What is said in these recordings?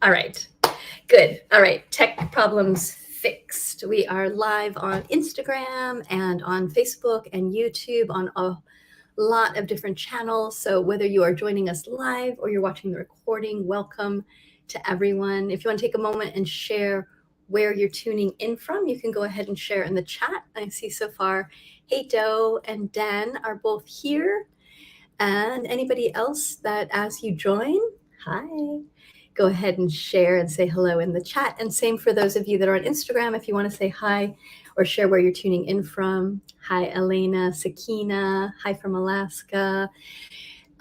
All right. Good. All right. Tech problems fixed. We are live on Instagram and on Facebook and YouTube on a lot of different channels. So whether you are joining us live or you're watching the recording, welcome to everyone. If you want to take a moment and share where you're tuning in from, you can go ahead and share in the chat. I see so far, Hey Doe and Dan are both here. And anybody else that as you join, hi, go ahead and share and say hello in the chat. And same for those of you that are on Instagram, if you want to say hi or share where you're tuning in from. Hi, Elena, Sakina, hi from Alaska.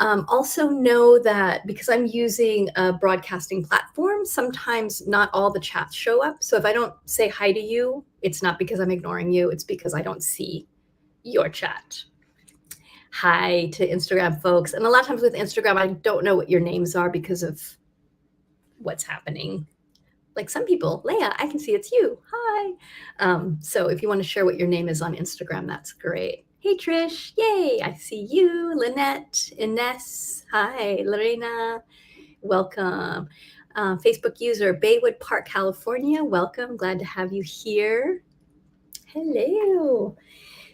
Also know that because I'm using a broadcasting platform, sometimes not all the chats show up. So if I don't say hi to you, it's not because I'm ignoring you, it's because I don't see your chat. Hi to Instagram folks. And a lot of times with Instagram, I don't know what your names are because of what's happening. Like some people, Leah, I can see it's you. Hi. So if you want to share what your name is on Instagram, that's great. Hey, Trish. Yay. I see you. Lynette, Ines. Hi. Lorena. Welcome. Facebook user, Baywood Park, California. Welcome. Glad to have you here. Hello.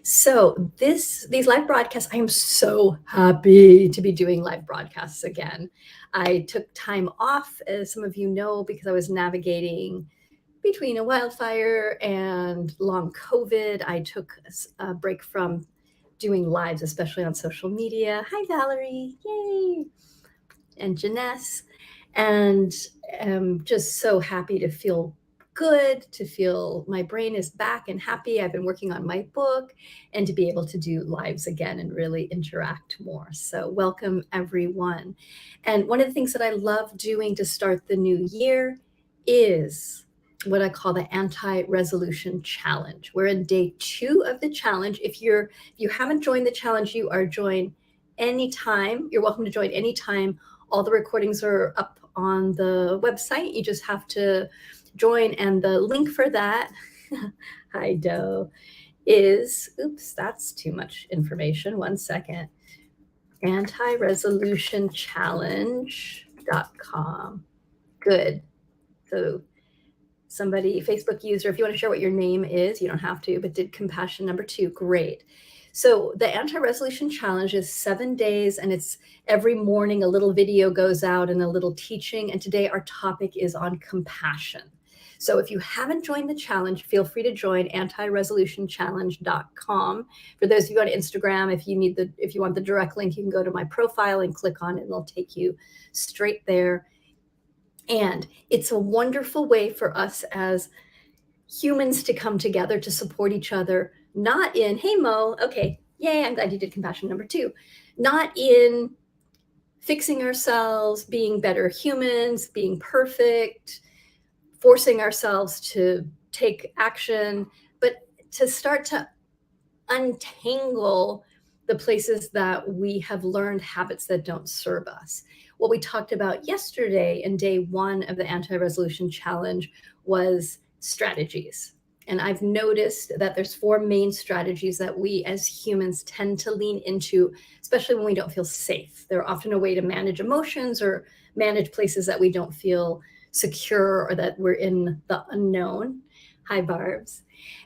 So these live broadcasts, I am so happy to be doing live broadcasts again. I took time off, as some of you know, because I was navigating between a wildfire and long COVID. I took a break from doing lives, especially on social media. Hi, Valerie. Yay. And Janess. And I'm just so happy to feel good, to feel my brain is back and happy. I've been working on my book and to be able to do lives again and really interact more. So, welcome everyone. And one of the things that I love doing to start the new year is what I call the anti-resolution challenge. We're in day 2 of the challenge. If you haven't joined the challenge, you are joined anytime. You're welcome to join anytime. All the recordings are up on the website. You just have to join, and the link for that, hi Doe, is, oops, that's too much information. One second. Anti-resolutionchallenge.com. Good. So somebody, Facebook user, if you want to share what your name is, you don't have to, but did compassion number 2, great. So the anti-resolution challenge is 7 days, and it's every morning a little video goes out and a little teaching. And today our topic is on compassion. So if you haven't joined the challenge, feel free to join antiresolutionchallenge.com. For those of you on Instagram, if you want the direct link, you can go to my profile and click on it, and it'll take you straight there. And it's a wonderful way for us as humans to come together to support each other, not in, hey, Mo, okay, yay, I'm glad you did compassion number 2, not in fixing ourselves, being better humans, being perfect, forcing ourselves to take action, but to start to untangle the places that we have learned habits that don't serve us. What we talked about yesterday in day 1 of the anti-resolution challenge was strategies. And I've noticed that there's 4 main strategies that we as humans tend to lean into, especially when we don't feel safe. They're often a way to manage emotions or manage places that we don't feel secure or that we're in the unknown. Hi, Barbs.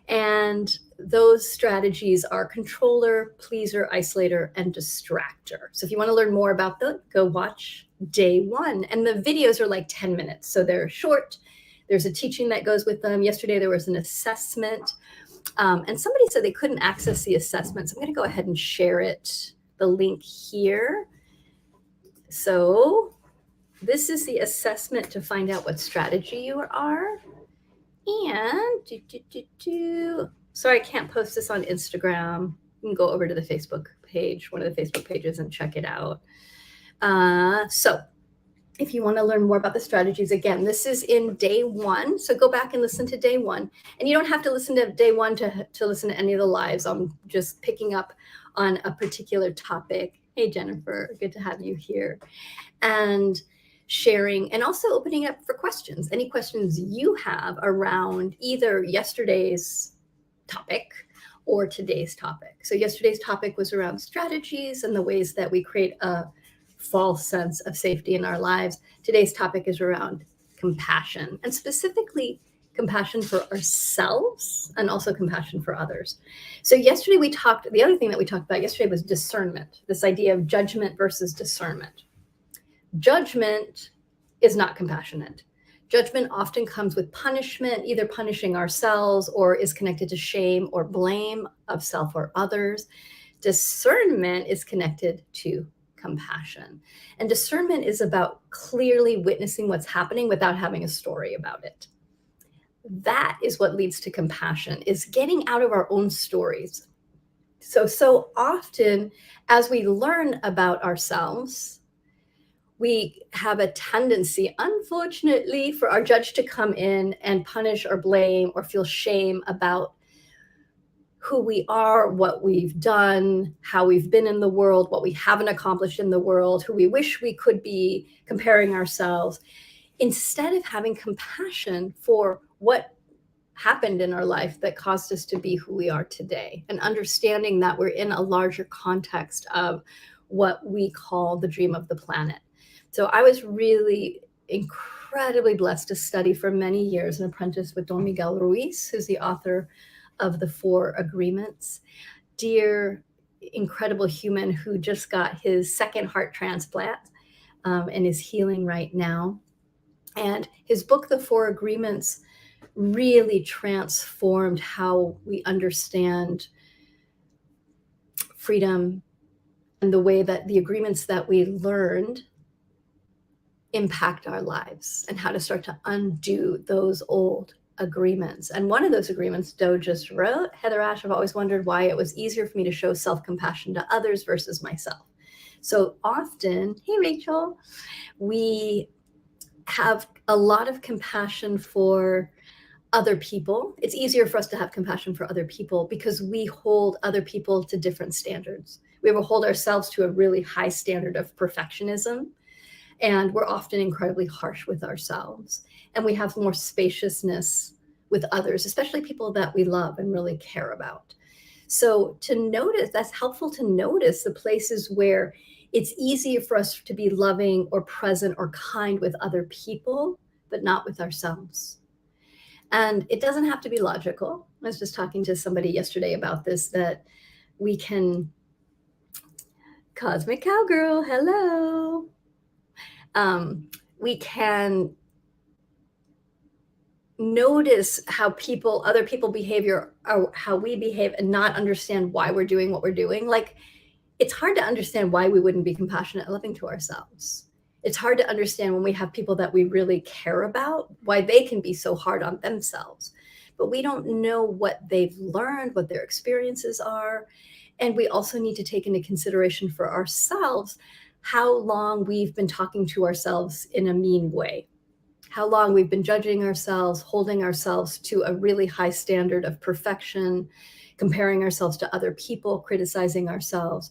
And those strategies are controller, pleaser, isolator, and distractor. So if you want to learn more about them, go watch day 1. And the videos are like 10 minutes. So they're short. There's a teaching that goes with them. Yesterday, there was an assessment. And somebody said they couldn't access the assessment. So I'm going to go ahead and share it, the link here. So this is the assessment to find out what strategy you are. And sorry, I can't post this on Instagram. You can go over to the Facebook page, one of the Facebook pages, and check it out. So if you want to learn more about the strategies, again, this is in day 1. So go back and listen to day 1. And you don't have to listen to day 1 to listen to any of the lives. I'm just picking up on a particular topic. Hey, Jennifer, good to have you here. And sharing and also opening up for questions. Any questions you have around either yesterday's topic or today's topic. So yesterday's topic was around strategies and the ways that we create a false sense of safety in our lives. Today's topic is around compassion, and specifically compassion for ourselves and also compassion for others. So yesterday the other thing that we talked about yesterday was discernment, this idea of judgment versus discernment. Judgment is not compassionate. Judgment often comes with punishment, either punishing ourselves or is connected to shame or blame of self or others. Discernment is connected to compassion. And discernment is about clearly witnessing what's happening without having a story about it. That is what leads to compassion, is getting out of our own stories. So often as we learn about ourselves, we have a tendency, unfortunately, for our judge to come in and punish or blame or feel shame about who we are, what we've done, how we've been in the world, what we haven't accomplished in the world, who we wish we could be, comparing ourselves, instead of having compassion for what happened in our life that caused us to be who we are today, and understanding that we're in a larger context of what we call the dream of the planet. So I was really incredibly blessed to study for many years and apprentice with Don Miguel Ruiz, who's the author of the 4 Agreements. Dear, incredible human who just got his second heart transplant and is healing right now. And his book, The 4 Agreements, really transformed how we understand freedom and the way that the agreements that we learned impact our lives, and how to start to undo those old agreements. And one of those agreements Doe just wrote, Heather Ash, I've always wondered why it was easier for me to show self-compassion to others versus myself. So often, hey Rachel, we have a lot of compassion for other people. It's easier for us to have compassion for other people because we hold other people to different standards. We will hold ourselves to a really high standard of perfectionism, and we're often incredibly harsh with ourselves. And we have more spaciousness with others, especially people that we love and really care about. So to notice, that's helpful to notice the places where it's easier for us to be loving or present or kind with other people, but not with ourselves. And it doesn't have to be logical. I was just talking to somebody yesterday about this, that we can, Cosmic Cowgirl, hello. We can notice how other people behavior, or how we behave, and not understand why we're doing what we're doing. Like, it's hard to understand why we wouldn't be compassionate and loving to ourselves. It's hard to understand when we have people that we really care about, why they can be so hard on themselves. But we don't know what they've learned, what their experiences are. And we also need to take into consideration for ourselves how long we've been talking to ourselves in a mean way, how long we've been judging ourselves, holding ourselves to a really high standard of perfection, comparing ourselves to other people, criticizing ourselves.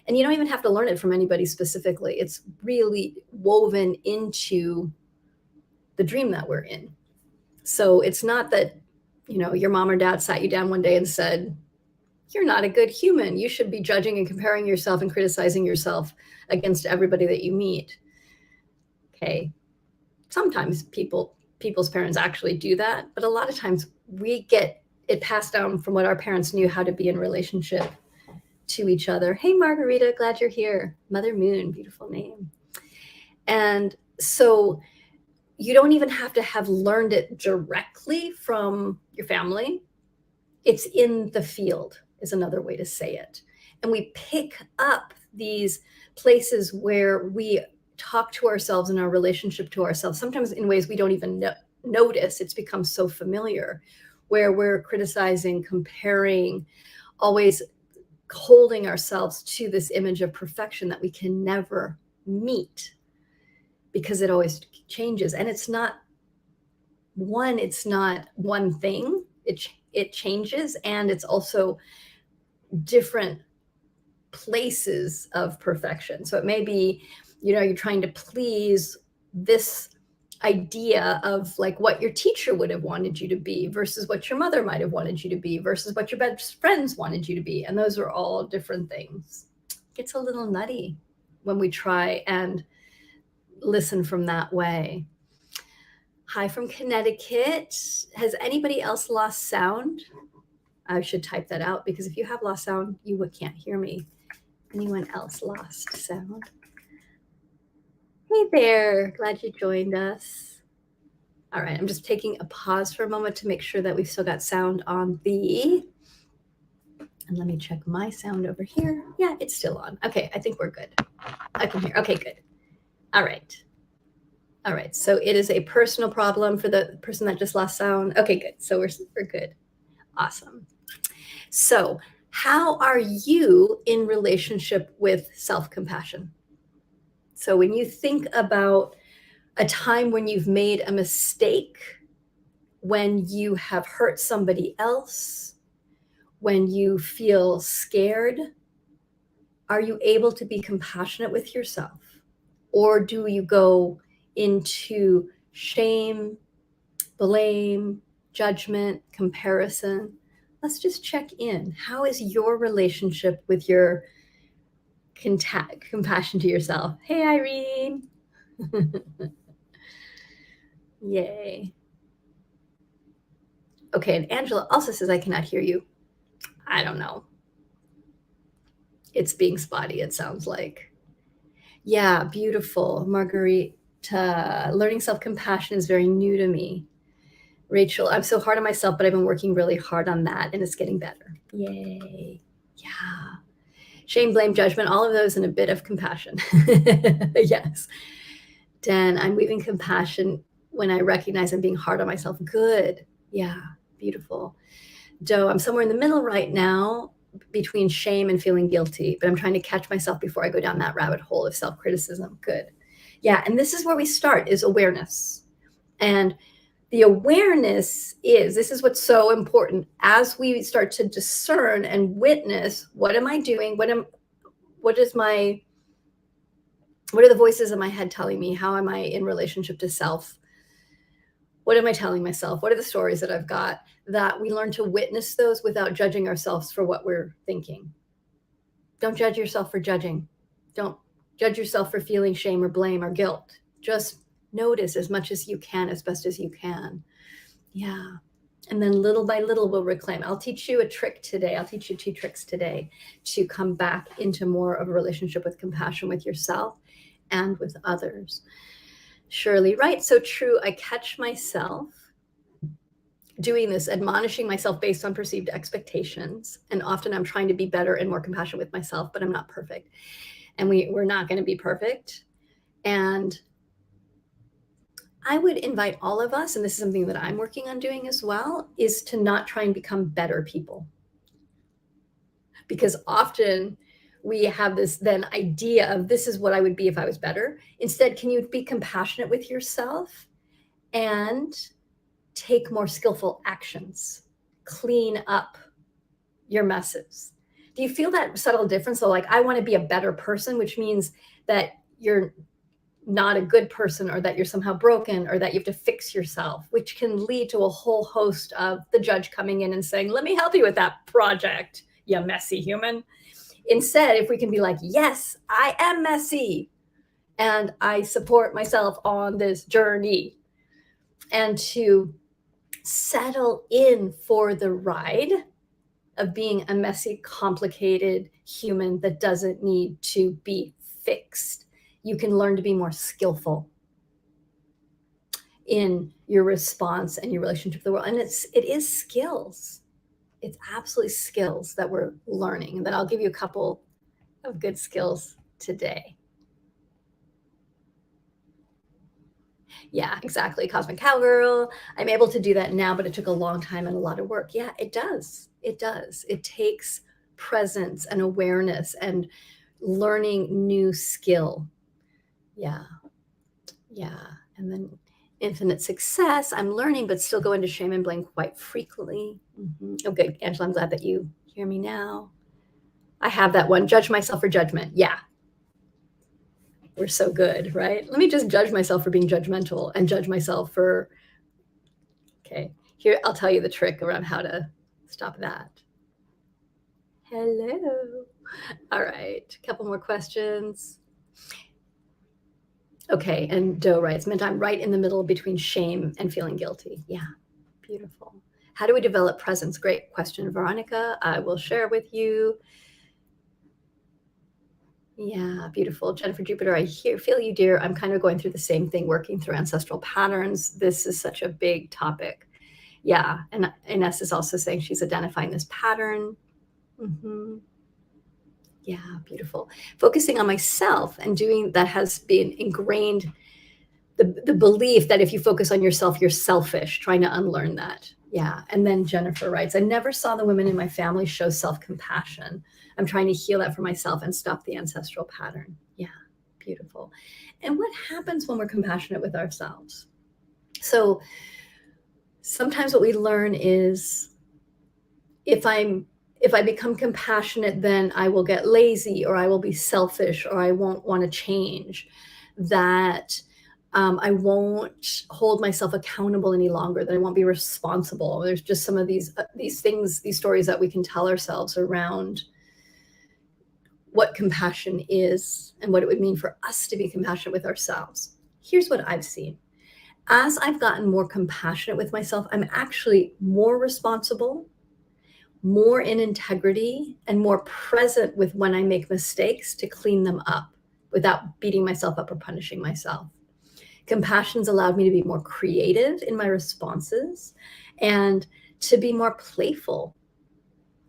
And you don't even have to learn it from anybody specifically. It's really woven into the dream that we're in. So it's not that, your mom or dad sat you down one day and said, you're not a good human. You should be judging and comparing yourself and criticizing yourself against everybody that you meet. Okay. Sometimes people's parents actually do that, but a lot of times we get it passed down from what our parents knew how to be in relationship to each other. Hey, Margarita, glad you're here. Mother Moon, beautiful name. And so you don't even have to have learned it directly from your family. It's in the field, is another way to say it. And we pick up these places where we talk to ourselves in our relationship to ourselves, sometimes in ways we don't even notice. It's become so familiar, where we're criticizing, comparing, always holding ourselves to this image of perfection that we can never meet because it always changes. And it's not one thing. It changes, and it's also different places of perfection. So it may be, you're trying to please this idea of like what your teacher would have wanted you to be versus what your mother might have wanted you to be versus what your best friends wanted you to be. And those are all different things. It gets a little nutty when we try and listen from that way. Hi from Connecticut. Has anybody else lost sound? I should type that out because if you have lost sound, you can't hear me. Anyone else lost sound? Hey there, glad you joined us. All right, I'm just taking a pause for a moment to make sure that we've still got sound on the, and let me check my sound over here. Yeah, it's still on. Okay, I think we're good. I can hear, okay, good. All right. All right, so it is a personal problem for the person that just lost sound. Okay, good, so we're good. Awesome. So how are you in relationship with self-compassion? So when you think about a time when you've made a mistake, when you have hurt somebody else, when you feel scared, are you able to be compassionate with yourself? Or do you go into shame, blame, judgment, comparison? Let's just check in. How is your relationship with your compassion to yourself? Hey, Irene. Yay. Okay, and Angela also says I cannot hear you. I don't know. It's being spotty, it sounds like. Yeah, beautiful. Margarita, learning self-compassion is very new to me. Rachel, I'm so hard on myself, but I've been working really hard on that and it's getting better. Yay. Yeah. Shame, blame, judgment, all of those and a bit of compassion. Yes. Dan, I'm weaving compassion when I recognize I'm being hard on myself. Good. Yeah. Beautiful. Doe, I'm somewhere in the middle right now between shame and feeling guilty, but I'm trying to catch myself before I go down that rabbit hole of self-criticism. Good. Yeah. And this is where we start, is awareness. And the awareness is, this is what's so important as we start to discern and witness, what am I doing? What are the voices in my head telling me? How am I in relationship to self? What am I telling myself? What are the stories that I've got? That we learn to witness those without judging ourselves for what we're thinking. Don't judge yourself for judging. Don't judge yourself for feeling shame or blame or guilt. Just notice as much as you can, as best as you can. Yeah. And then little by little we'll reclaim. I'll teach you a trick today. I'll teach you 2 tricks today to come back into more of a relationship with compassion with yourself and with others. Shirley, right, so true. I catch myself doing this, admonishing myself based on perceived expectations. And often I'm trying to be better and more compassionate with myself, but I'm not perfect. And we're not going to be perfect. And I would invite all of us, and this is something that I'm working on doing as well, is to not try and become better people. Because often we have this then idea of this is what I would be if I was better. Instead, can you be compassionate with yourself and take more skillful actions, clean up your messes? Do you feel that subtle difference? So like, I want to be a better person, which means that you're not a good person or that you're somehow broken or that you have to fix yourself, which can lead to a whole host of the judge coming in and saying, let me help you with that project, you messy human. Instead, if we can be like, yes, I am messy and I support myself on this journey, and to settle in for the ride of being a messy, complicated human that doesn't need to be fixed. You can learn to be more skillful in your response and your relationship to the world. And it is skills. It's absolutely skills that we're learning, and that I'll give you a couple of good skills today. Yeah, exactly. Cosmic Cowgirl. I'm able to do that now, but it took a long time and a lot of work. Yeah, it does. It does. It takes presence and awareness and learning new skill. Yeah. Yeah. And then infinite success. I'm learning, but still go into shame and blame quite frequently. Oh, good. Angela, I'm glad that you hear me now. I have that one. Judge myself for judgment. Yeah. We're so good, right? Let me just judge myself for being judgmental and judge myself for, okay, here, I'll tell you the trick around how to stop that. Hello. All right, a couple more questions. Okay, and Doe writes, meant I'm right in the middle between shame and feeling guilty. Yeah, beautiful. How do we develop presence? Great question, Veronica. I will share with you. Yeah, beautiful. Jennifer Jupiter, feel you, dear. I'm kind of going through the same thing, working through ancestral patterns. This is such a big topic. Yeah, and Ines is also saying she's identifying this pattern. Mm-hmm. Yeah, beautiful. Focusing on myself and doing that has been ingrained, the belief that if you focus on yourself, you're selfish, trying to unlearn that. Yeah. And then Jennifer writes, I never saw the women in my family show self-compassion. I'm trying to heal that for myself and stop the ancestral pattern. Yeah, beautiful. And what happens when we're compassionate with ourselves? So sometimes what we learn is if I become compassionate, then I will get lazy, or I will be selfish, or I won't want to change. That I won't hold myself accountable any longer. That I won't be responsible. There's just some of these things, these stories that we can tell ourselves around what compassion is and what it would mean for us to be compassionate with ourselves. Here's what I've seen. As I've gotten more compassionate with myself, I'm actually more responsible, more in integrity, and more present with when I make mistakes to clean them up without beating myself up or punishing myself. Compassion's allowed me to be more creative in my responses and to be more playful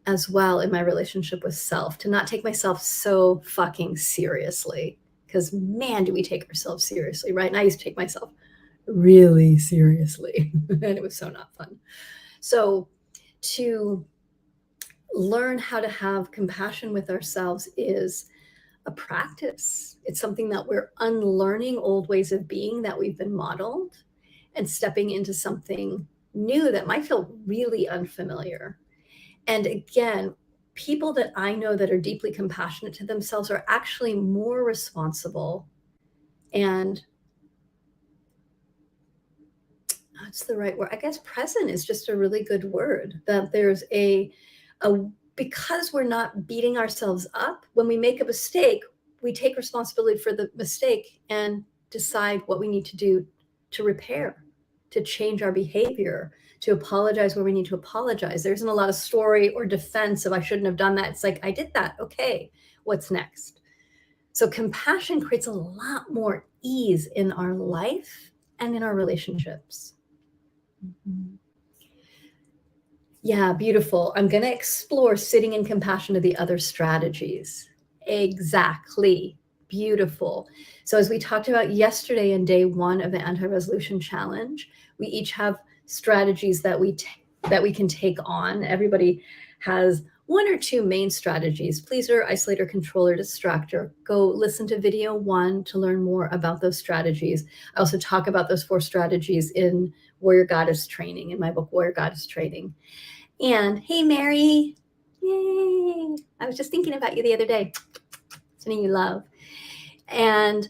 as well in my relationship with self, to not take myself so fucking seriously. Because man, do we take ourselves seriously, right? And I used to take myself really seriously, and it was so not fun. So to learn how to have compassion with ourselves is a practice. It's something that we're unlearning old ways of being that we've been modeled and stepping into something new that might feel really unfamiliar. And again, people that I know that are deeply compassionate to themselves are actually more responsible, and that's the right word. I guess present is just a really good word. That there's a because we're not beating ourselves up when we make a mistake, we take responsibility for the mistake and decide what we need to do to repair, to change our behavior, to apologize where we need to apologize. There isn't a lot of story or defense of I shouldn't have done that. It's like, I did that. Okay, what's next? So compassion creates a lot more ease in our life and in our relationships. Mm-hmm. Yeah, beautiful. I'm going to explore sitting in compassion to the other strategies. Exactly. Beautiful. So as we talked about yesterday in day 1 of the Anti-Resolution Challenge, we each have strategies that we can take on. Everybody has 1 or 2 main strategies: pleaser, isolator, controller, distractor. Go listen to video 1 to learn more about those strategies. I also talk about those 4 strategies in Warrior Goddess Training, in my book, Warrior Goddess Training. And hey, Mary, yay. I was just thinking about you the other day, sending you love. And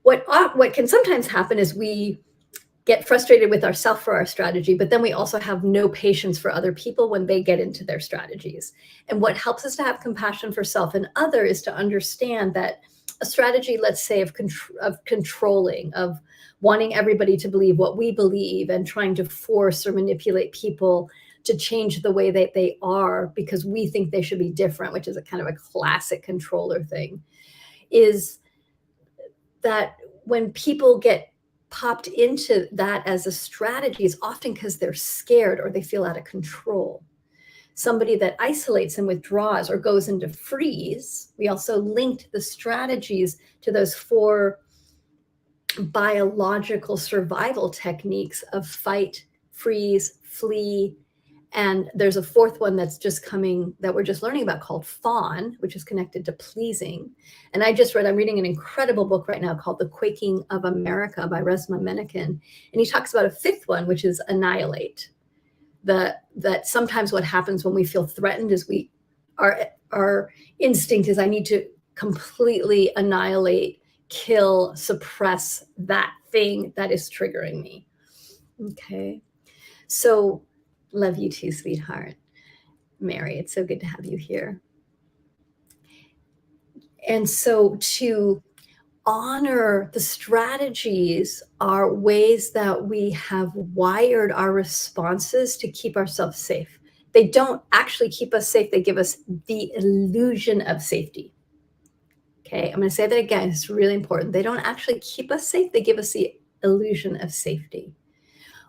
what can sometimes happen is we get frustrated with ourselves for our strategy, but then we also have no patience for other people when they get into their strategies. And what helps us to have compassion for self and other is to understand that a strategy, let's say, of controlling, of wanting everybody to believe what we believe and trying to force or manipulate people to change the way that they are because we think they should be different, which is a kind of a classic controller thing, is that when people get popped into that as a strategy, it's often because they're scared or they feel out of control. Somebody that isolates and withdraws or goes into freeze, we also linked the strategies to those 4 biological survival techniques of fight, freeze, flee. And there's a 4th one that's just coming that we're just learning about called fawn, which is connected to pleasing. And I'm reading an incredible book right now called The Quaking of America by Resmaa Menakem. And he talks about a 5th one, which is annihilate. That sometimes what happens when we feel threatened is our instinct is I need to completely annihilate, kill, suppress that thing that is triggering me. Okay. So love you too, sweetheart. Mary, it's so good to have you here. And so to honor the strategies are ways that we have wired our responses to keep ourselves safe. They don't actually keep us safe. They give us the illusion of safety. Okay, I'm going to say that again. It's really important. They don't actually keep us safe. They give us the illusion of safety.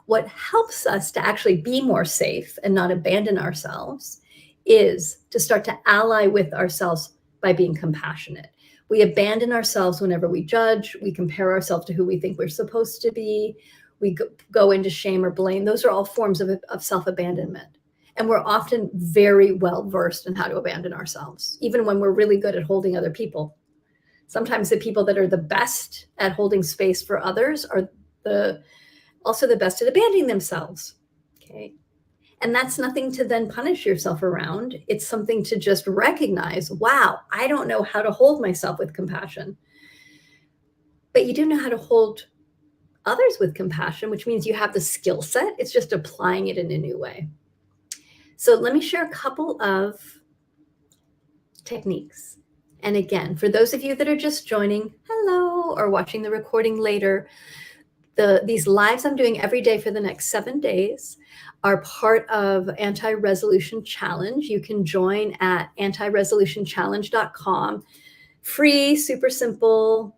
What helps us to actually be more safe and not abandon ourselves is to start to ally with ourselves by being compassionate. We abandon ourselves whenever we judge, we compare ourselves to who we think we're supposed to be, we go into shame or blame. Those are all forms of self-abandonment. And we're often very well versed in how to abandon ourselves, even when we're really good at holding other people. Sometimes the people that are the best at holding space for others are also the best at abandoning themselves. Okay. And that's nothing to then punish yourself around. It's something to just recognize, wow, I don't know how to hold myself with compassion. But you do know how to hold others with compassion, which means you have the skill set. It's just applying it in a new way. So let me share a couple of techniques. And again, for those of you that are just joining, hello, or watching the recording later, these lives I'm doing every day for the next 7 days are part of Anti-Resolution Challenge. You can join at antiresolutionchallenge.com. Free, super simple.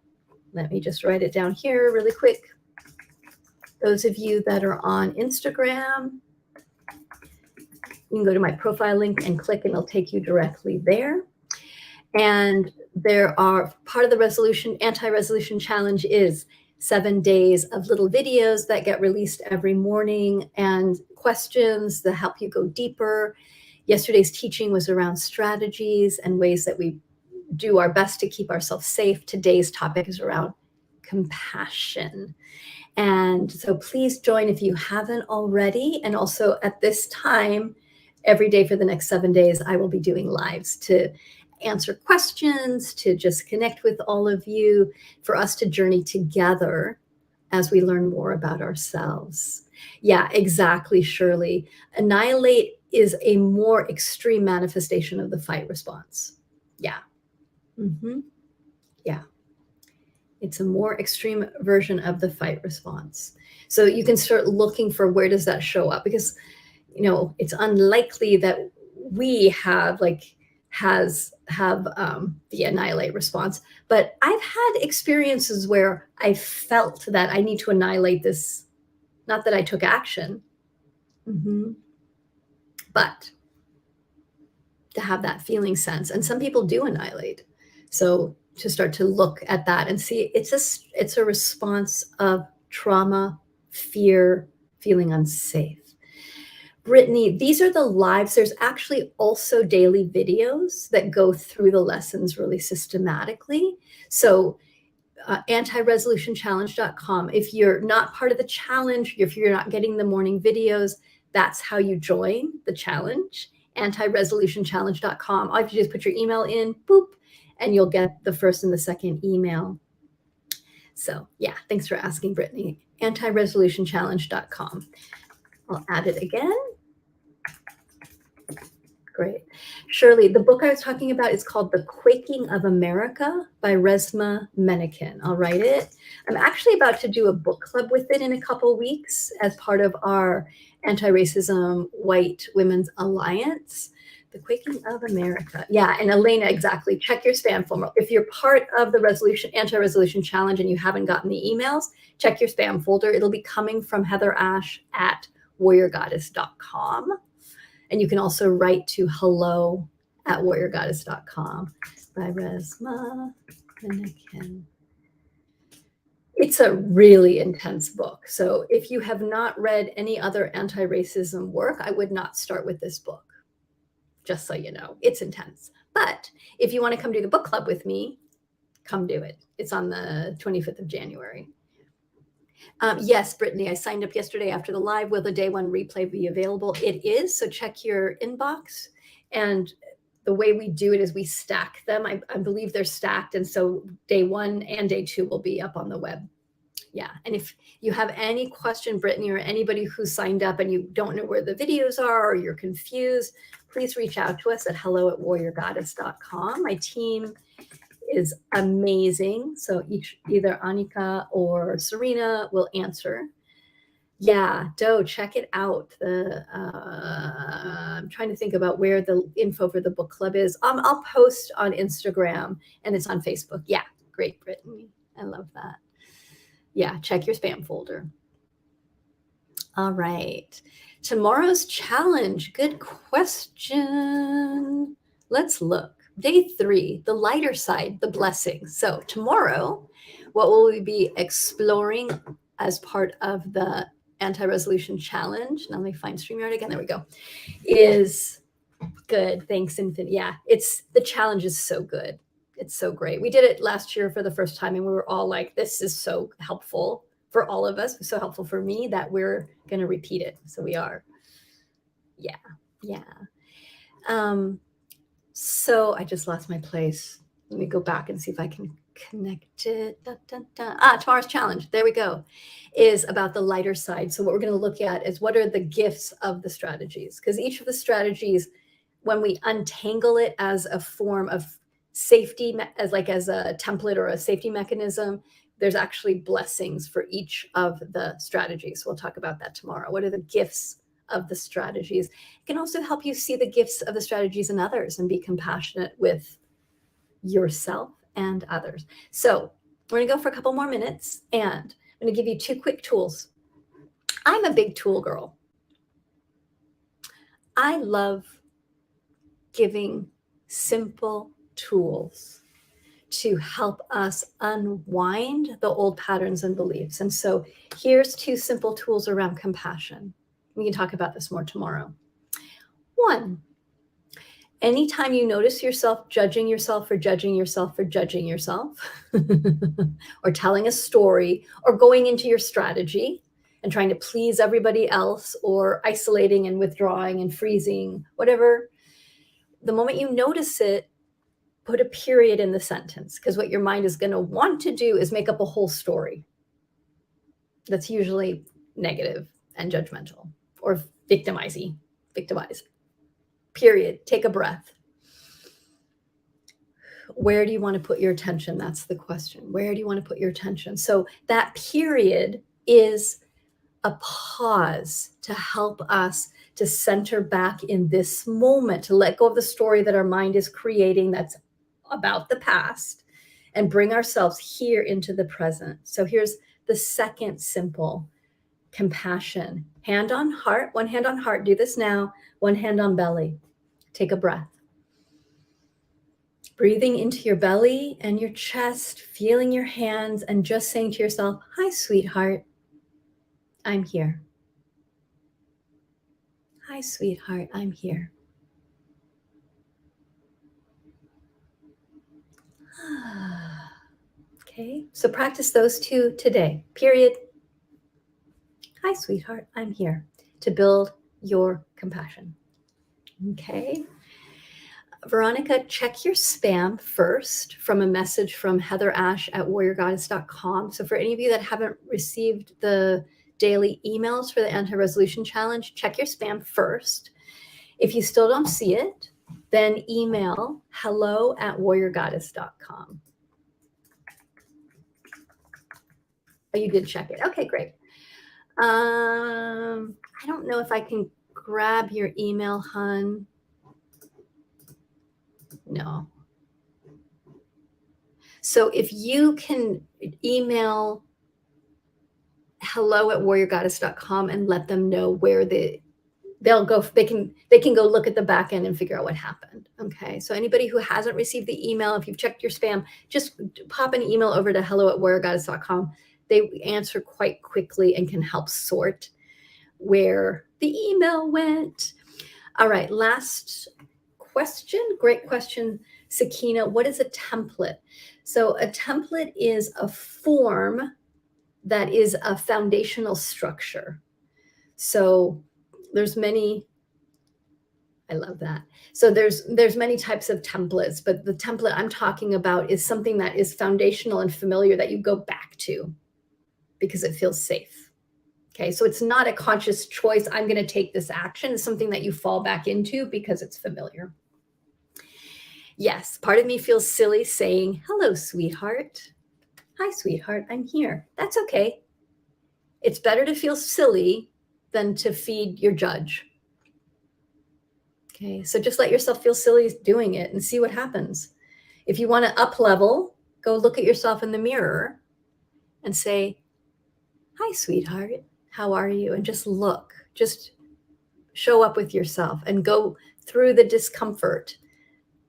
Let me just write it down here really quick. Those of you that are on Instagram, you can go to my profile link and click and it'll take you directly there. And there are part of the Anti-Resolution Challenge is 7 days of little videos that get released every morning and questions that help you go deeper. Yesterday's teaching was around strategies and ways that we do our best to keep ourselves safe. Today's topic is around compassion. And so please join if you haven't already. And also at this time, every day for the next 7 days, I will be doing lives to answer questions, to just connect with all of you, for us to journey together as we learn more about ourselves. Yeah, exactly, Shirley. Annihilate is a more extreme manifestation of the fight response. Yeah. Mm-hmm. Yeah. It's a more extreme version of the fight response. So you can start looking for where does that show up, because, you know, it's unlikely that we have the annihilate response. But I've had experiences where I felt that I need to annihilate this, not that I took action, but to have that feeling sense. And some people do annihilate. So to start to look at that and see it's a response of trauma, fear, feeling unsafe. Brittany, these are the lives. There's actually also daily videos that go through the lessons really systematically. So antiresolutionchallenge.com. If you're not part of the challenge, if you're not getting the morning videos, that's how you join the challenge. Antiresolutionchallenge.com. All you have to do is put your email in, boop, and you'll get the first and the second email. So yeah, thanks for asking, Brittany. Antiresolutionchallenge.com. I'll add it again. Great. Shirley, the book I was talking about is called The Quaking of America by Resmaa Menakem. I'll write it. I'm actually about to do a book club with it in a couple weeks as part of our Anti-Racism White Women's Alliance. The Quaking of America. Yeah, and Elena, exactly. Check your spam folder. If you're part of the Anti-Resolution Challenge and you haven't gotten the emails, check your spam folder. It'll be coming from Heather Ash at warriorgoddess.com. And you can also write to hello@warriorgoddess.com by Resmaa Menakem. It's a really intense book. So if you have not read any other anti-racism work, I would not start with this book. Just so you know, it's intense. But if you want to come do the book club with me, come do it. It's on the 25th of January. Yes, Brittany, I signed up yesterday after the live. Will the day one replay be available? It is. So check your inbox. And the way we do it is we stack them. I believe they're stacked. And so day one and day two will be up on the web. Yeah. And if you have any question, Brittany, or anybody who signed up and you don't know where the videos are or you're confused, please reach out to us at hello@warriorgoddess.com. My team is amazing. So either Anika or Serena will answer. Yeah, Doe, check it out. I'm trying to think about where the info for the book club is. I'll post on Instagram and it's on Facebook. Yeah, great, Brittany. I love that. Yeah, check your spam folder. All right. Tomorrow's challenge. Good question. Let's look. Day 3, the lighter side, the blessings. So tomorrow, what will we be exploring as part of the anti-resolution challenge? Now let me find StreamYard again. There we go. Is good. Thanks, Infinite. Yeah, the challenge is so good. It's so great. We did it last year for the first time and we were all like, this is so helpful for all of us. It was so helpful for me that we're going to repeat it. So we are. Yeah. Yeah. So I just lost my place. Let me go back and see if I can connect it. Tomorrow's challenge. There we go. Is about the lighter side. So what we're going to look at is what are the gifts of the strategies? Because each of the strategies, when we untangle it as a form of safety, as a template or a safety mechanism, there's actually blessings for each of the strategies. We'll talk about that tomorrow. What are the gifts of the strategies? It can also help you see the gifts of the strategies in others and be compassionate with yourself and others. So we're gonna go for a couple more minutes and I'm gonna give you 2 quick tools. I'm a big tool girl. I love giving simple tools to help us unwind the old patterns and beliefs. And so here's 2 simple tools around compassion. We can talk about this more tomorrow. 1, anytime you notice yourself judging yourself for judging yourself for judging yourself, or telling a story, or going into your strategy and trying to please everybody else, or isolating and withdrawing and freezing, whatever, the moment you notice it, put a period in the sentence, because what your mind is going to want to do is make up a whole story that's usually negative and judgmental or victimized. Period. Take a breath. Where do you want to put your attention? That's the question. Where do you want to put your attention? So that period is a pause to help us to center back in this moment, to let go of the story that our mind is creating that's about the past and bring ourselves here into the present. So here's the second simple compassion. Hand on heart, one hand on heart. Do this now. One hand on belly. Take a breath. Breathing into your belly and your chest, feeling your hands and just saying to yourself, hi, sweetheart, I'm here. Hi, sweetheart, I'm here. Okay, so practice those 2 today, period. Hi, sweetheart, I'm here, to build your compassion. Okay. Veronica, check your spam first from a message from Heather Ash at warriorgoddess.com. So for any of you that haven't received the daily emails for the anti-resolution challenge, check your spam first. If you still don't see it, then email hello@warriorgoddess.com. Oh, you did check it. Okay, great. I don't know if I can grab your email, hun. No. So if you can email hello@warriorgoddess.com and let them know where they'll go, they can go look at the back end and figure out what happened. Okay. So anybody who hasn't received the email, if you've checked your spam, just pop an email over to hello@warriorgoddess.com. They answer quite quickly and can help sort where the email went. All right. Last question. Great question, Sakina. What is a template? So a template is a form that is a foundational structure. So there's many, I love that. So there's many types of templates, but the template I'm talking about is something that is foundational and familiar that you go back to because it feels safe. Okay, so it's not a conscious choice, I'm going to take this action. It's something that you fall back into because it's familiar. Yes, part of me feels silly saying, hello, sweetheart. Hi, sweetheart, I'm here. That's okay. It's better to feel silly than to feed your judge. Okay, so just let yourself feel silly doing it and see what happens. If you want to up level, go look at yourself in the mirror and say, hi, sweetheart, how are you? And just look, just show up with yourself and go through the discomfort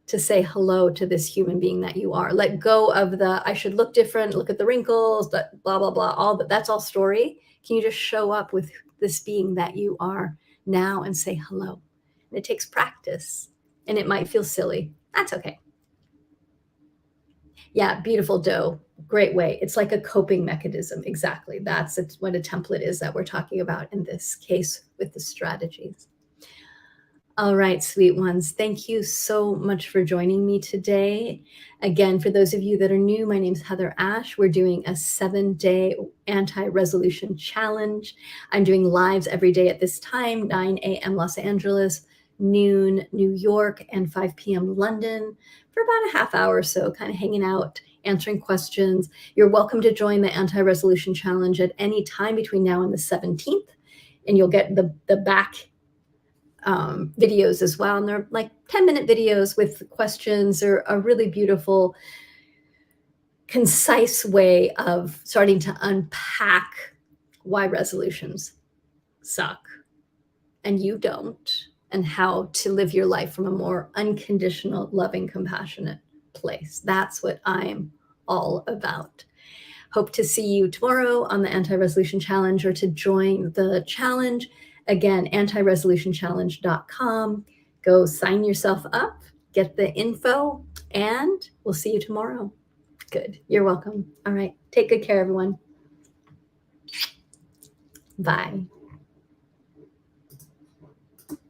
to say hello to this human being that you are. Let go of the, I should look different, look at the wrinkles, that blah, blah, blah, all that. That's all story. Can you just show up with this being that you are now and say hello? And it takes practice and it might feel silly. That's okay. Yeah, beautiful dough. Great way. It's like a coping mechanism. Exactly. That's what a template is that we're talking about in this case with the strategies. All right, sweet ones. Thank you so much for joining me today. Again, for those of you that are new, my name is Heather Ash. We're doing a 7-day anti-resolution challenge. I'm doing lives every day at this time, 9 a.m. Los Angeles, noon New York, and 5 p.m. London for about a half hour or so, kind of hanging out, answering questions. You're welcome to join the anti-resolution challenge at any time between now and the 17th, and you'll get the back videos as well. And they're like 10-minute videos with questions, or a really beautiful, concise way of starting to unpack why resolutions suck and you don't, and how to live your life from a more unconditional, loving, compassionate place. That's what I'm all about. Hope to see you tomorrow on the Anti-Resolution Challenge, or to join the challenge. Again, antiresolutionchallenge.com. Go sign yourself up, get the info, and we'll see you tomorrow. Good. You're welcome. All right. Take good care, everyone. Bye.